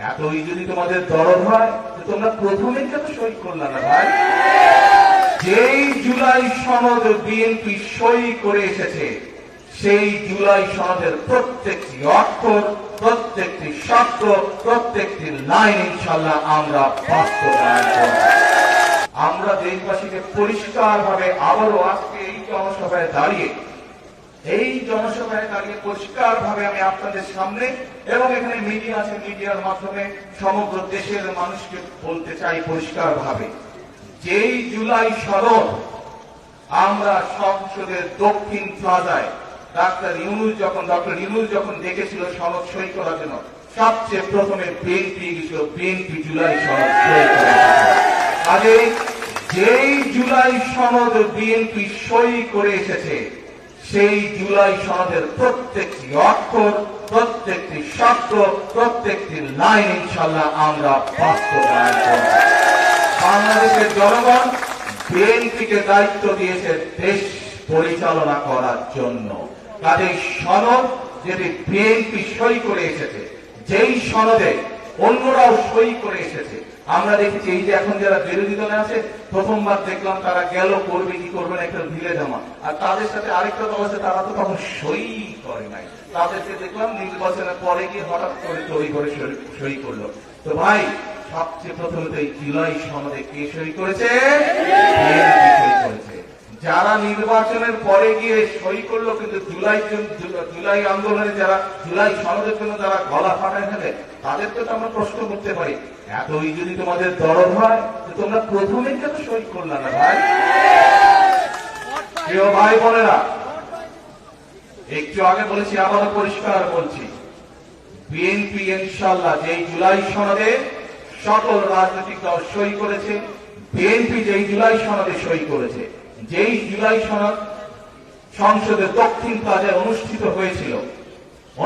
এতই যদি তোমাদের দরদ হয় তো তোমরা প্রথমেই কেন সই করলে না ভাই? যেই জুলাই সনদ বিএনপি সই করে এসেছে সেই জুলাই সনদের প্রত্যেকটি অক্ষর, প্রত্যেকটি শব্দ, প্রত্যেকটি লাইন ইনশাআল্লাহ আমরা বাস্তবায়ন করব। আমরা দেশবাসীকে পরিষ্কার ভাবে আবারও আজকে এই জনসভায় দাঁড়িয়ে পরিষ্কার ভাবে আমি আপনাদের সামনে এবং এখানে মিডিয়া আছে, মিডিয়ার মাধ্যমে সমগ্র দেশের মানুষকে বলতে চাই পরিষ্কার ভাবে, যেই জুলাই সনদ আমরা সংসদের দক্ষিণ প্লাজায় ডক্টর ইউনূস যখন দেখেছিল সনদ সই করার জন্য, সবচেয়ে প্রথমে বিএনপি গেছিল, বিএনপি জুলাই সনদ সই করে। আগে যেই জুলাই সনদ বিএনপি সই করে এসেছে সেই জুলাই সনদের প্রত্যেকটি অক্ষর, প্রত্যেকটি শব্দ, প্রত্যেকটি লাইন ইনশাআল্লাহ আমরা বাস্তবায়ন করব। বাংলাদেশের জনগণ বিএনপিকে দায়িত্ব দিয়েছে দেশ পরিচালনা করার জন্য। কাজেই সনদ যেটি বিএনপি সই করে এসেছে, যেই সনদে অন্যরাও সই করে এসেছে, আমরা দেখেছি এই যে এখন যারা বিরোধী দলে আছে, প্রথমবার দেখলাম তারা গেল করবে কি করবে না একটা ঢিলে জমা, আর তাদের সাথে আরেকটা দল আছে তারা তো তখন সই করে নাই, তাদেরকে দেখলাম নির্বাচনের পরে গিয়ে হঠাৎ করে তৈরি করে সই করলো। তো ভাই, সবচেয়ে প্রথমে তো এই জুলাই সনদে কে সই করেছে? বিএনপি সই করেছে। যারা নির্বাচনের পরে গিয়ে সই করলো কিন্তু জুলাই আন্দোলনে যারা জুলাই সনদের জন্য যারা গলা ফাটায় ফেলে, তাদেরকে তো আমরা প্রশ্ন করতে পারি, এতই যদি তোমাদের দরদ হয় তো তোমরা প্রথমেই কেন সই করলে না ভাই? প্রিয় ভাই বোনেরা, একটু আগে বলেছি, আবারও পরিষ্কার বলছি, বিএনপি ইনশাআল্লাহ যেই জুলাই সনদে সকল রাজনৈতিক দল সই করেছে, বিএনপি যেই জুলাই সনদে সই করেছে, যেই জুলাই সনদ সংসদের দক্ষিণ প্লাজায় অনুষ্ঠিত হয়েছিল,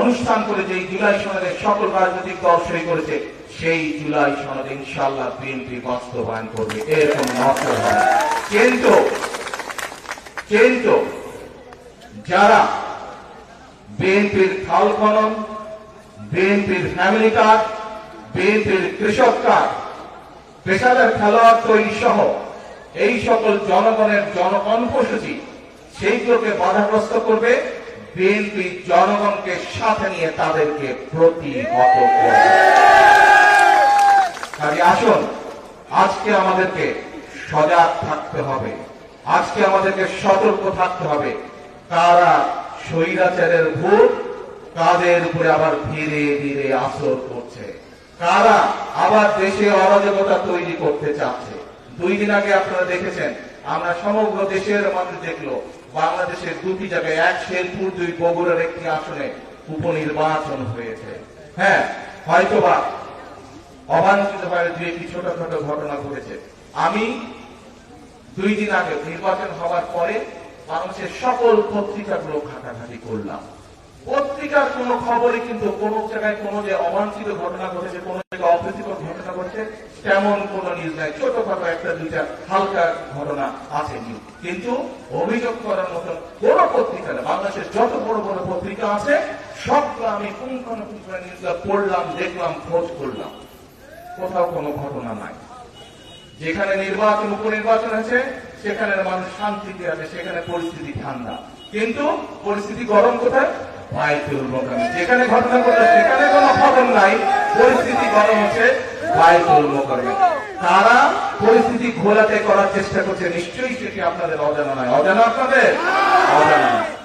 অনুষ্ঠান করে যেই জুলাই সনদে সকল রাজনৈতিক দল সই করেছে, সেই জুলাই সনদ ইনশাআল্লাহ বিএনপি বাস্তবায়ন করবে, এরকম নষ্ট হয়। কিন্তু যারা বিএনপির খাল খনন, বিএনপির ফ্যামিলি কার্ড, বিএনপির কৃষক কার্ড, পেশাদার খেলোয়াড় তৈরি সহ এই সকল জনগণের জনকর্মসূচি সেইগুলোকে বাধাগ্রস্ত করবে, বিএনপি জনগণকে সাথে নিয়ে তাদেরকে প্রতিহত করবে। কাজে আসুন, আজকে আমাদেরকে সজাগ থাকতে হবে, আজকে আমাদেরকে সতর্ক থাকতে হবে, কারা স্বৈরাচারের ভূত কাদের উপরে আবার ধীরে ধীরে আসর করছে, কারা আবার দেশে অরাজকতা তৈরি করতে চাচ্ছে। 2 দিন আগে আপনারা দেখেছেন, আমরা সমগ্র দেশের মানুষ দেখলো, বাংলাদেশের 2টি জায়গায়, এক শেরপুর, 2 বগুড়ার একটি আসনে উপনির্বাচন হয়েছে। হ্যাঁ, হয়তোবা অবাঞ্ছিতভাবে 2টি ছোটখাটো ঘটনা ঘটেছে। আমি 2 দিন আগে নির্বাচন হওয়ার পরে বাংলাদেশের সকল পত্রিকাগুলো ঘাটাঘাটি করলাম, পত্রিকার কোন খবরে কিন্তু কোন জায়গায় কোন যে অবাঞ্ছিত ঘটনা ঘটেছে, কোন জায়গায় অপ্রীতিকর ঘটনা ঘটেছে, তেমন কোন নিউজ নাই। ছোটখাটো 1-2টা হালকা ঘটনা আছে, কিন্তু অভিযোগ করার মতো কোন পত্রিকা না। বাংলাদেশের যত বড় বড় পত্রিকা আছে সবগুলো আমি পুঙ্খানুপুঙ্খ নিউজটা পড়লাম, দেখলাম, খোঁজ করলাম, কোথাও কোনো ঘটনা নাই। যেখানে নির্বাচন, উপনির্বাচন আছে, সেখানে মানুষ শান্তিতে আছে, সেখানে পরিস্থিতি ঠান্ডা, কিন্তু পরিস্থিতি গরম কোথায়? বায়তুল মোকাররমে। যেখানে ঘটনা ঘটে সেখানে কোনো খবর নাই, পরিস্থিতি গরম হচ্ছে বায়তুল মোকাররমে। তারা পরিস্থিতি ঘোলাটে করার চেষ্টা করছে, নিশ্চয়ই সেটি আপনাদের অজানা নয়। অজানা আপনাদের? অজানা নয়।